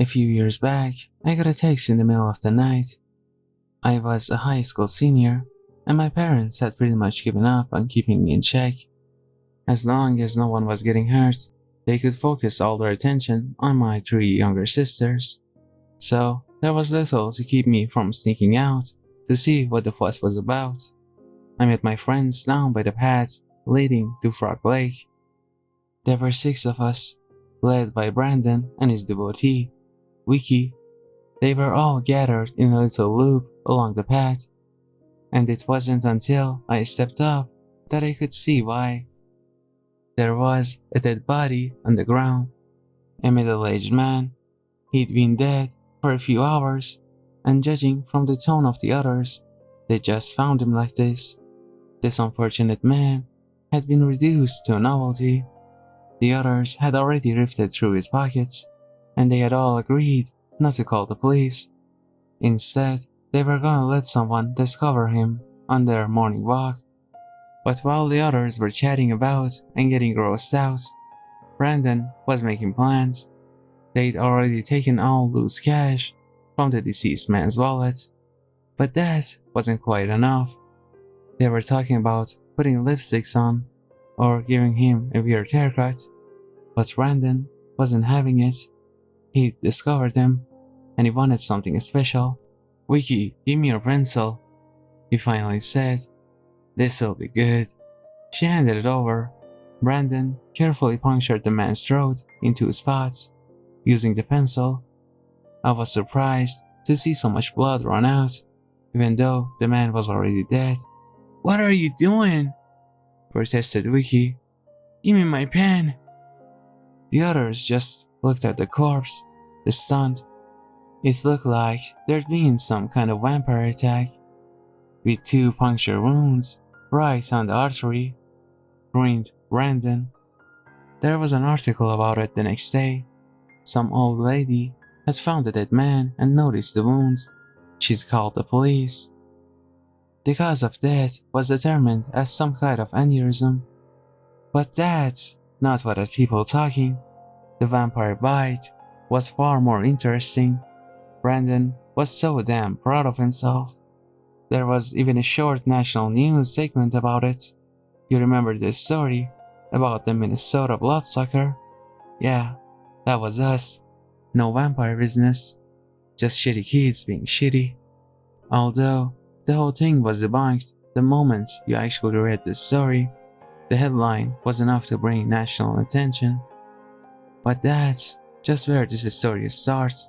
A few years back, I got a text in the middle of the night. I was a high school senior, and my parents had pretty much given up on keeping me in check. As long as no one was getting hurt, they could focus all their attention on my 3 younger sisters. So there was little to keep me from sneaking out to see what the fuss was about. I met my friends down by the path leading to Frog Lake. There were 6 of us, led by Brandon and his devotee, Wiki. They were all gathered in a little loop along the path, and it wasn't until I stepped up that I could see why. There was a dead body on the ground, a middle-aged man. He'd been dead for a few hours, and judging from the tone of the others, they just found him like this. This unfortunate man had been reduced to a novelty. The others had already rifted through his pockets, and they had all agreed not to call the police. Instead, they were gonna let someone discover him on their morning walk. But while the others were chatting about and getting grossed out, Brandon was making plans. They'd already taken all loose cash from the deceased man's wallet, but that wasn't quite enough. They were talking about putting lipsticks on or giving him a weird haircut, but Brandon wasn't having it. He'd discovered them, and he wanted something special. "Wiki, give me your pencil," he finally said. "This'll be good." She handed it over. Brandon carefully punctured the man's throat in 2 spots, using the pencil. I was surprised to see so much blood run out, even though the man was already dead. "What are you doing?" protested Wiki. "Give me my pen." The others just looked at the corpse, stunned. It looked like there'd been some kind of vampire attack, with 2 puncture wounds right on the artery, grinned Brandon. There was an article about it the next day. Some old lady had found the dead man and noticed the wounds. She'd called the police. The cause of death was determined as some kind of aneurysm. But that's not what had people talking. The vampire bite was far more interesting. Brandon was so damn proud of himself. There was even a short national news segment about it. You remember this story about the Minnesota bloodsucker? Yeah, that was us. No vampire business, just shitty kids being shitty. Although the whole thing was debunked the moment you actually read the story, the headline was enough to bring national attention. But that's just where this story starts.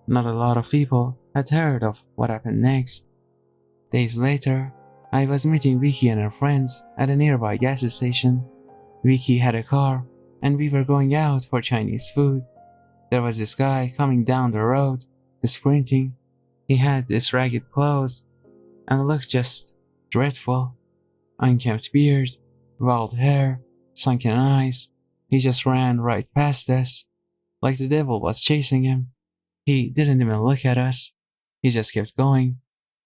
Not a lot of people had heard of what happened next. Days later, I was meeting Vicky and her friends at a nearby gas station. Vicky had a car, and we were going out for Chinese food. There was this guy coming down the road, sprinting. He had this ragged clothes and looked just dreadful. Unkempt beard, bald hair, sunken eyes. He just ran right past us, like the devil was chasing him. He didn't even look at us. He just kept going,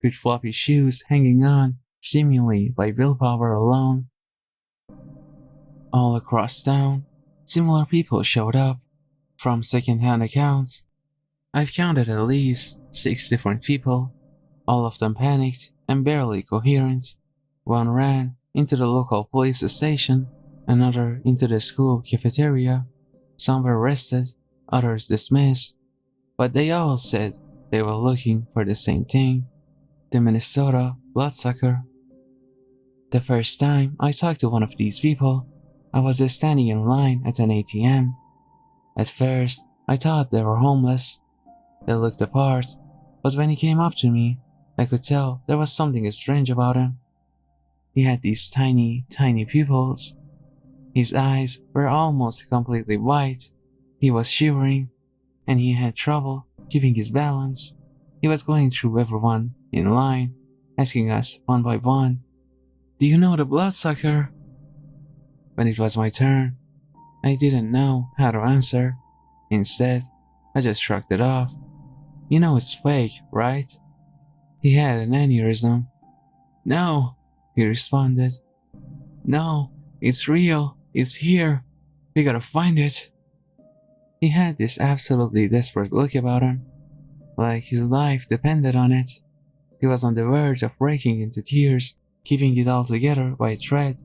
with floppy shoes hanging on, seemingly by willpower alone. All across town, similar people showed up, from second-hand accounts. I've counted at least 6 different people, all of them panicked and barely coherent. One ran into the local police station, another into the school cafeteria. Some were arrested, others dismissed, but they all said they were looking for the same thing, the Minnesota bloodsucker. The first time I talked to one of these people, I was standing in line at an ATM. At first, I thought they were homeless. They looked the part, but when he came up to me, I could tell there was something strange about him. He had these tiny, tiny pupils. His eyes were almost completely white. He was shivering, and he had trouble keeping his balance. He was going through everyone in line, asking us one by one, "Do you know the bloodsucker?" When it was my turn, I didn't know how to answer. Instead, I just shrugged it off. "You know it's fake, right?" He had an aneurysm. "No," he responded. "No, it's real. It's here. We gotta find it." He had this absolutely desperate look about him, like his life depended on it. He was on the verge of breaking into tears, keeping it all together by a thread.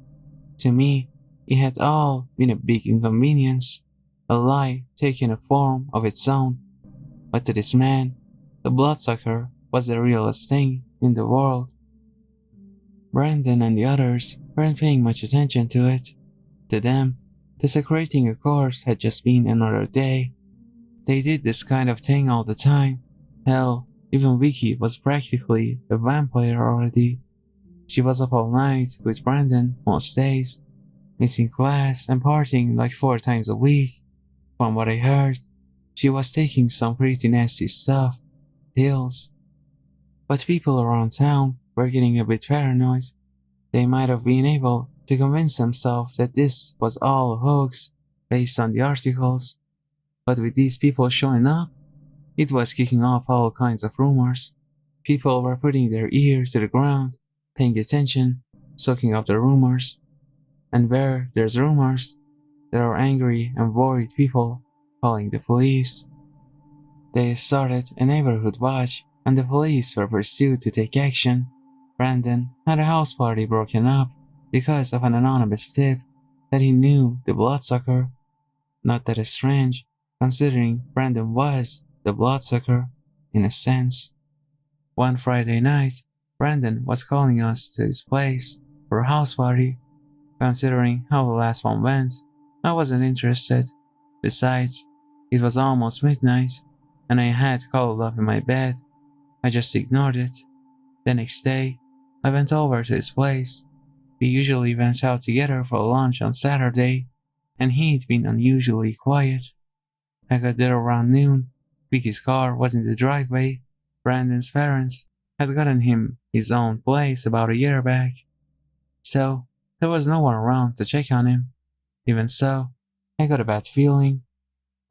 To me, it had all been a big inconvenience, a lie taking a form of its own. But to this man, the bloodsucker was the realest thing in the world. Brandon and the others weren't paying much attention to it. To them, desecrating a corpse had just been another day. They did this kind of thing all the time. Hell, even Vicky was practically a vampire already. She was up all night with Brandon most days, missing class and partying like 4 times a week. From what I heard, she was taking some pretty nasty stuff, pills. But people around town were getting a bit paranoid. They might have been able to convince themselves that this was all a hoax based on the articles, but with these people showing up, it was kicking off all kinds of rumors. People were putting their ear to the ground, paying attention, soaking up the rumors. And where there's rumors, there are angry and worried people calling the police. They started a neighborhood watch, and the police were pursued to take action. Brandon had a house party broken up because of an anonymous tip that he knew the bloodsucker. Not that strange, considering Brandon was the bloodsucker, in a sense. One Friday night, Brandon was calling us to his place for a house party. Considering how the last one went, I wasn't interested. Besides, it was almost midnight, and I had cuddled up in my bed. I just ignored it. The next day, I went over to his place. We usually went out together for lunch on Saturday, and he'd been unusually quiet. I got there around noon. Vicky's car was in the driveway. Brandon's parents had gotten him his own place about a year back. So, there was no one around to check on him. Even so, I got a bad feeling.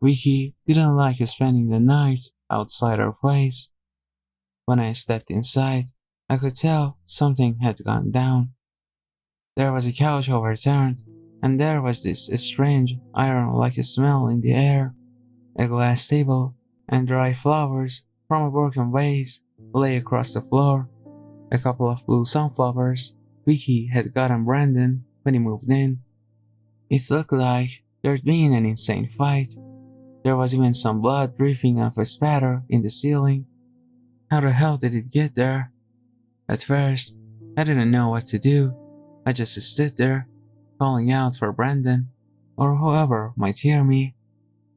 Vicky didn't like spending the night outside our place. When I stepped inside, I could tell something had gone down. There was a couch overturned, and there was this strange iron-like smell in the air. A glass table and dry flowers from a broken vase lay across the floor. A couple of blue sunflowers Vicky had gotten Brandon when he moved in. It looked like there'd been an insane fight. There was even some blood dripping off a spatter in the ceiling. How the hell did it get there? At first, I didn't know what to do. I just stood there, calling out for Brandon, or whoever might hear me.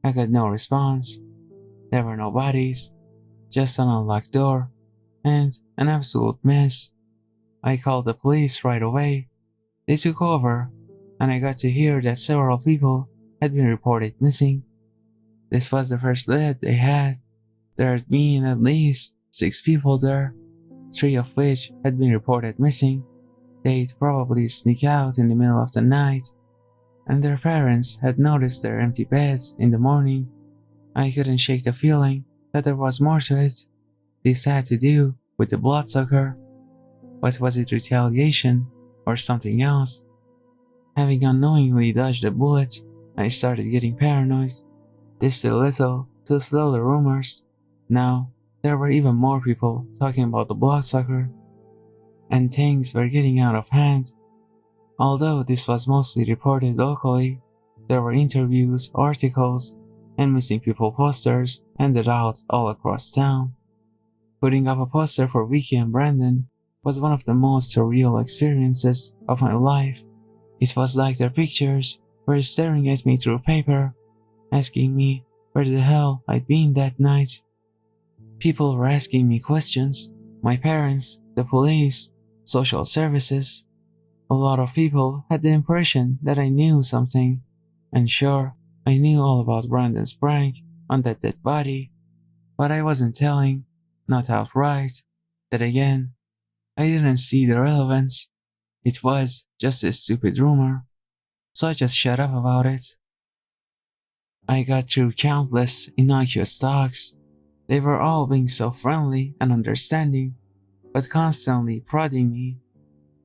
I got no response. There were no bodies, just an unlocked door, and an absolute mess. I called the police right away. They took over, and I got to hear that several people had been reported missing. This was the first lead they had. There had been at least 6 people there, 3 of which had been reported missing. They'd probably sneak out in the middle of the night, and their parents had noticed their empty beds in the morning. I couldn't shake the feeling that there was more to it. This had to do with the bloodsucker. But was it retaliation or something else? Having unknowingly dodged a bullet, I started getting paranoid. This did little to slow the rumors. Now, there were even more people talking about the bloodsucker, and things were getting out of hand. Although this was mostly reported locally, there were interviews, articles, and missing people posters handed out all across town. Putting up a poster for Vicky and Brandon was one of the most surreal experiences of my life. It was like their pictures were staring at me through paper, asking me where the hell I'd been that night. People were asking me questions. My parents, the police, social services. A lot of people had the impression that I knew something. And sure, I knew all about Brandon's prank on that dead body, but I wasn't telling, not outright. Then again, I didn't see the relevance. It was just a stupid rumor, so I just shut up about it. I got through countless innocuous talks. They were all being so friendly and understanding, but constantly prodding me.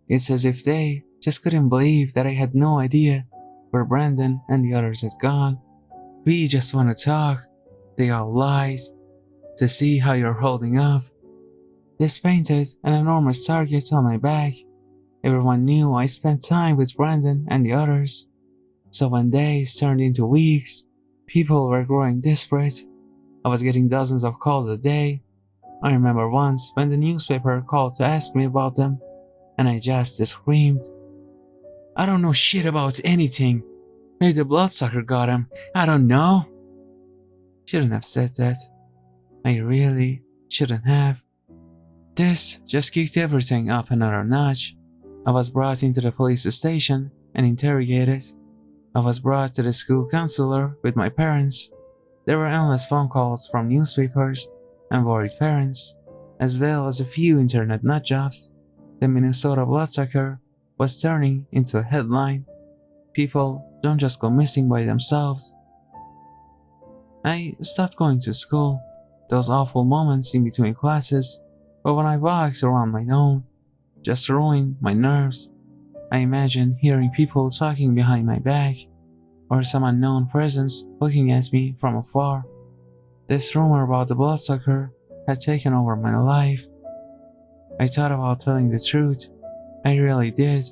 It's as if they just couldn't believe that I had no idea where Brandon and the others had gone. We just want to talk. They all lied. To see how you're holding up. This painted an enormous target on my back. Everyone knew I spent time with Brandon and the others. So when days turned into weeks, people were growing desperate. I was getting dozens of calls a day. I remember once when the newspaper called to ask me about them, and I just screamed, "I don't know shit about anything. Maybe the bloodsucker got him. I don't know." Shouldn't have said that. I really shouldn't have. This just kicked everything up another notch. I was brought into the police station and interrogated. I was brought to the school counselor with my parents. There were endless phone calls from newspapers and worried parents, as well as a few internet nutjobs. The Minnesota bloodsucker was turning into a headline. People don't just go missing by themselves. I stopped going to school. Those awful moments in between classes, or when I walked around my own, just ruined my nerves. I imagined hearing people talking behind my back, or some unknown presence looking at me from afar. This rumor about the bloodsucker had taken over my life. I thought about telling the truth. I really did.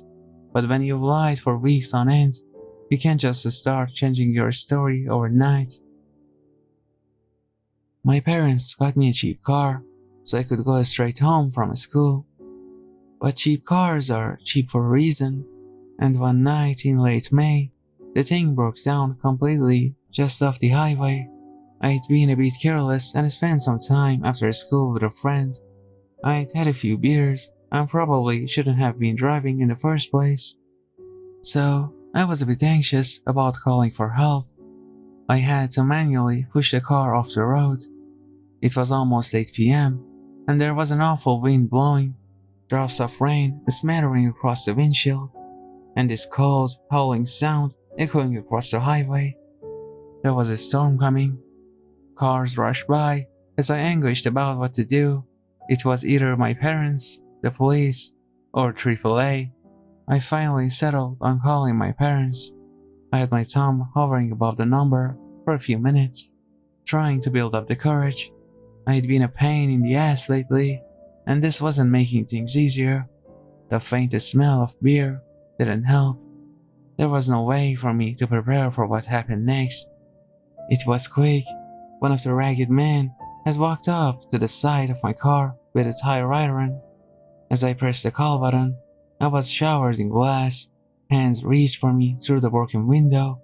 But when you've lied for weeks on end, you can't just start changing your story overnight. My parents got me a cheap car, so I could go straight home from school. But cheap cars are cheap for a reason, and one night in late May, the thing broke down completely just off the highway. I'd been a bit careless and spent some time after school with a friend. I'd had a few beers and probably shouldn't have been driving in the first place. So I was a bit anxious about calling for help. I had to manually push the car off the road. It was almost 8 p.m. and there was an awful wind blowing, drops of rain smattering across the windshield, and this cold, howling sound echoing across the highway. There was a storm coming. Cars rushed by as I anguished about what to do. It was either my parents, the police, or AAA. I finally settled on calling my parents. I had my thumb hovering above the number for a few minutes, trying to build up the courage. I had been a pain in the ass lately, and this wasn't making things easier. The faintest smell of beer didn't help. There was no way for me to prepare for what happened next. It was quick. One of the ragged men had walked up to the side of my car with a tire iron. As I pressed the call button, I was showered in glass. Hands reached for me through the broken window.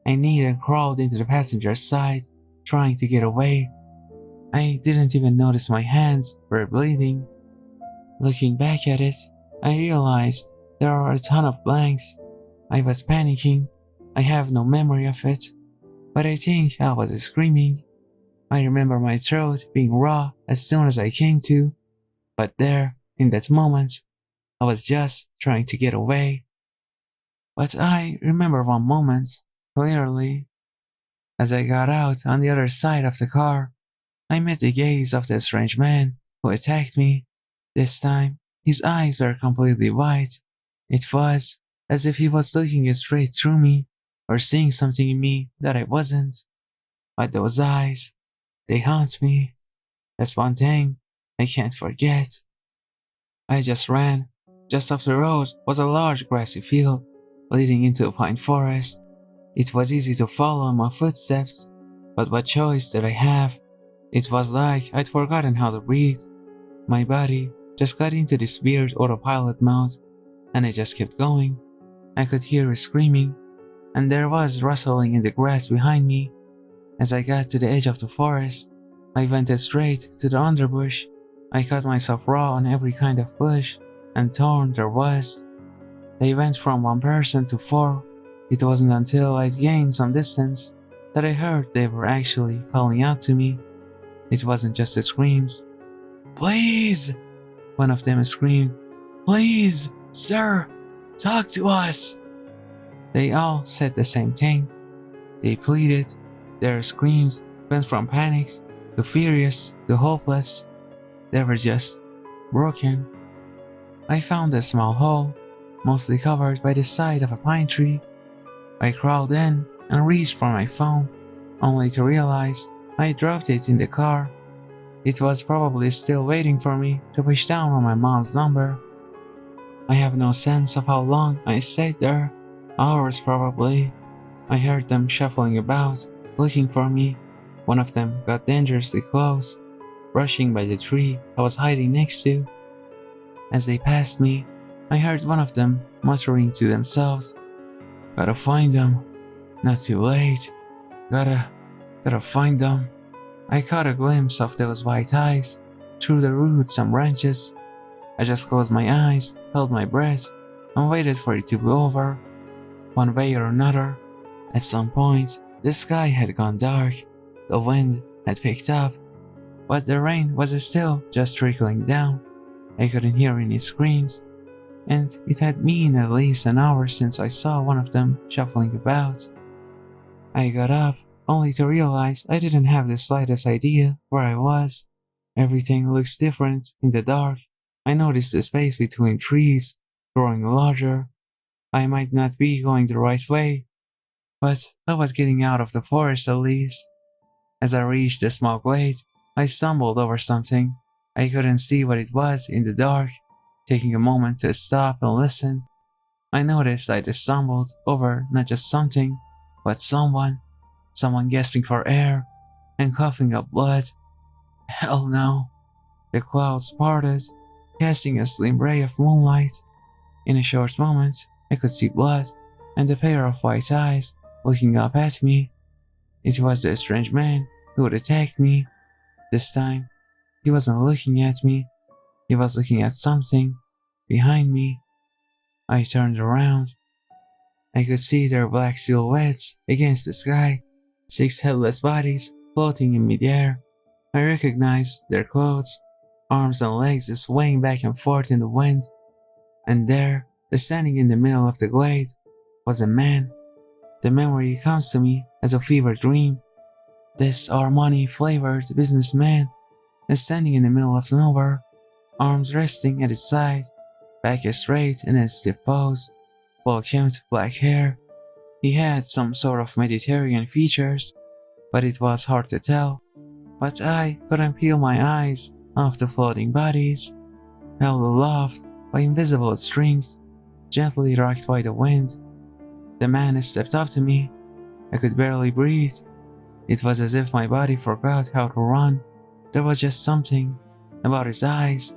I kneed and crawled into the passenger side, trying to get away. I didn't even notice my hands were bleeding. Looking back at it, I realized there are a ton of blanks. I was panicking. I have no memory of it, but I think I was screaming. I remember my throat being raw as soon as I came to, but there, in that moment, I was just trying to get away. But I remember one moment clearly. As I got out on the other side of the car, I met the gaze of the strange man who attacked me. This time, his eyes were completely white. It was as if he was looking straight through me or seeing something in me that I wasn't. But those eyes, they haunt me. That's one thing I can't forget. I just ran. Just off the road was a large grassy field leading into a pine forest. It was easy to follow in my footsteps, but what choice did I have? It was like I'd forgotten how to breathe. My body just got into this weird autopilot mode, and I just kept going. I could hear her screaming, and there was rustling in the grass behind me. As I got to the edge of the forest, I went straight to the underbush. I cut myself raw on every kind of bush and thorn there was. They went from one person to four. It wasn't until I'd gained some distance that I heard they were actually calling out to me. It wasn't just the screams. "Please!" one of them screamed. "Please, sir, talk to us!" They all said the same thing. They pleaded. Their screams went from panic to furious to hopeless. They were just broken. I found a small hole, mostly covered by the side of a pine tree. I crawled in and reached for my phone. only to realize I dropped it in the car. It was probably still waiting for me to push down on my mom's number. I have no sense of how long I stayed there. Hours probably. I heard them shuffling about, looking for me. One of them got dangerously close, brushing by the tree I was hiding next to. As they passed me, I heard one of them muttering to themselves, "Gotta find them. Not too late. Gotta find them." I caught a glimpse of those white eyes through the roots and branches. I just closed my eyes, held my breath, and waited for it to be over. One way or another, at some point, the sky had gone dark, the wind had picked up, but the rain was still just trickling down. I couldn't hear any screams, and it had been at least an hour since I saw one of them shuffling about. I got up, only to realize I didn't have the slightest idea where I was. Everything looks different in the dark. I noticed the space between trees growing larger. I might not be going the right way, but I was getting out of the forest at least. As I reached the small glade, I stumbled over something. I couldn't see what it was in the dark. Taking a moment to stop and listen, I noticed I'd stumbled over not just something, but someone. Someone gasping for air and coughing up blood. Hell no. The clouds parted, casting a slim ray of moonlight. In a short moment, I could see blood and a pair of white eyes looking up at me. It was the strange man who had attacked me. This time, he wasn't looking at me. He was looking at something behind me. I turned around. I could see their black silhouettes against the sky, 6 headless bodies floating in midair. I recognized their clothes, arms and legs swaying back and forth in the wind. And there, standing in the middle of the glade, was a man. The memory comes to me as a fever dream. This Armani-flavored businessman is standing in the middle of nowhere, arms resting at his side, back straight in a stiff pose, well-kempt black hair. He had some sort of Mediterranean features, but it was hard to tell. But I couldn't peel my eyes off the floating bodies, held aloft by invisible strings, gently rocked by the wind. The man stepped up to me. I could barely breathe. It was as if my body forgot how to run. There was just something about his eyes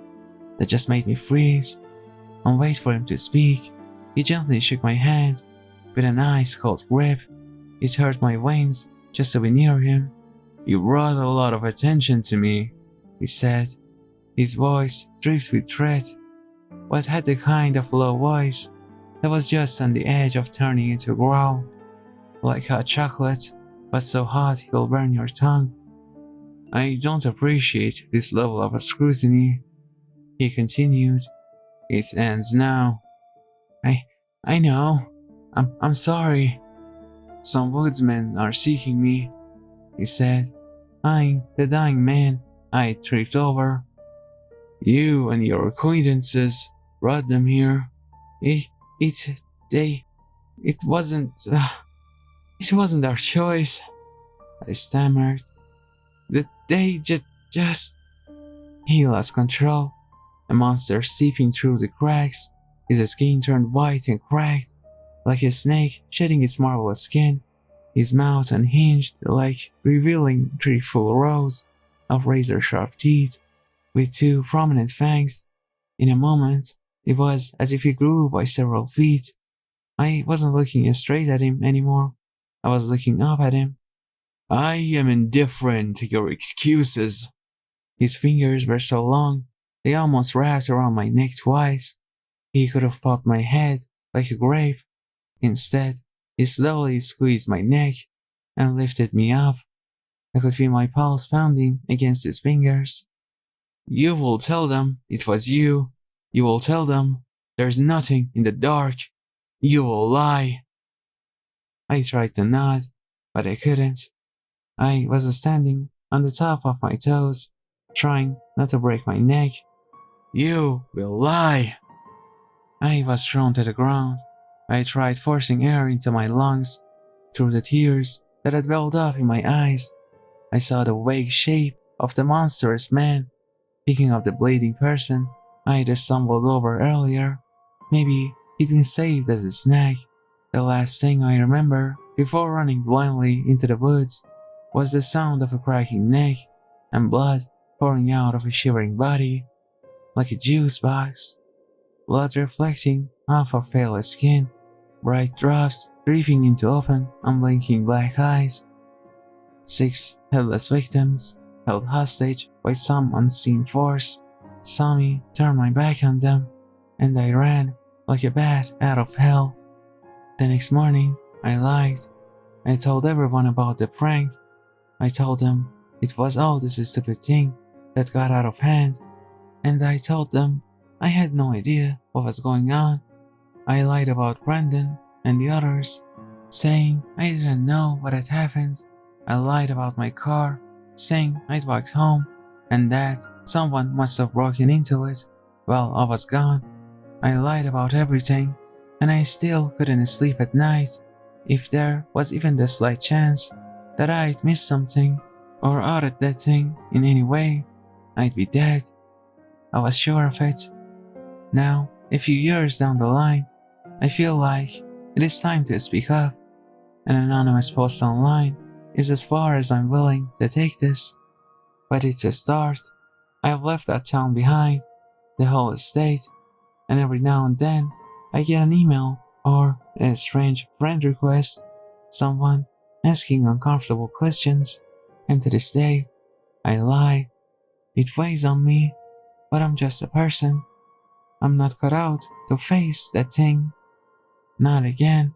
that just made me freeze and wait for him to speak. He gently shook my hand with an ice-cold grip. It hurt my veins just to be near him. "You brought a lot of attention to me," he said. His voice dripped with threat, but had the kind of low voice that was just on the edge of turning into a growl. Like hot chocolate, but so hot it will burn your tongue. "I don't appreciate this level of scrutiny," he continued. "It ends now." I know. I'm sorry. "Some woodsmen are seeking me," he said, eyeing the dying man I tripped over. "You and your acquaintances brought them here. It wasn't our choice," I stammered. They just. He lost control, a monster seeping through the cracks. His skin turned white and cracked, like a snake shedding its marvelous skin. His mouth unhinged, like revealing 3 full rows of razor-sharp teeth, with 2 prominent fangs. In a moment, it was as if he grew by several feet. I wasn't looking straight at him anymore. I was looking up at him. "I am indifferent to your excuses." His fingers were so long, they almost wrapped around my neck twice. He could have popped my head like a grape. Instead, he slowly squeezed my neck and lifted me up. I could feel my pulse pounding against his fingers. "You will tell them it was you. You will tell them there's nothing in the dark. You will lie." I tried to nod, but I couldn't. I was standing on the top of my toes, trying not to break my neck. "You will lie." I was thrown to the ground. I tried forcing air into my lungs through the tears. that had welled up in my eyes. I saw the vague shape of the monstrous man picking up the bleeding person I had stumbled over earlier. Maybe he'd been saved as a snack. The last thing I remember before running blindly into the woods was the sound of a cracking neck and blood pouring out of a shivering body like a juice box. Blood reflecting off of pale skin, bright drops dripping into open, unblinking black eyes. 6 headless victims, held hostage by some unseen force, saw me turn my back on them, and I ran like a bat out of hell. The next morning, I lied. I told everyone about the prank. I told them it was all this stupid thing that got out of hand, and I told them I had no idea what was going on. I lied about Brandon and the others, saying I didn't know what had happened. I lied about my car, saying I'd walked home and that someone must have broken into it while I was gone. I lied about everything, and I still couldn't sleep at night. If there was even the slight chance that I'd missed something or uttered that thing in any way, I'd be dead. I was sure of it. Now, a few years down the line, I feel like it is time to speak up. An anonymous post online is as far as I'm willing to take this, but it's a start. I have left that town behind, the whole estate, and every now and then I get an email or a strange friend request, someone asking uncomfortable questions, and to this day, I lie. It weighs on me, but I'm just a person. I'm not cut out to face that thing. Not again.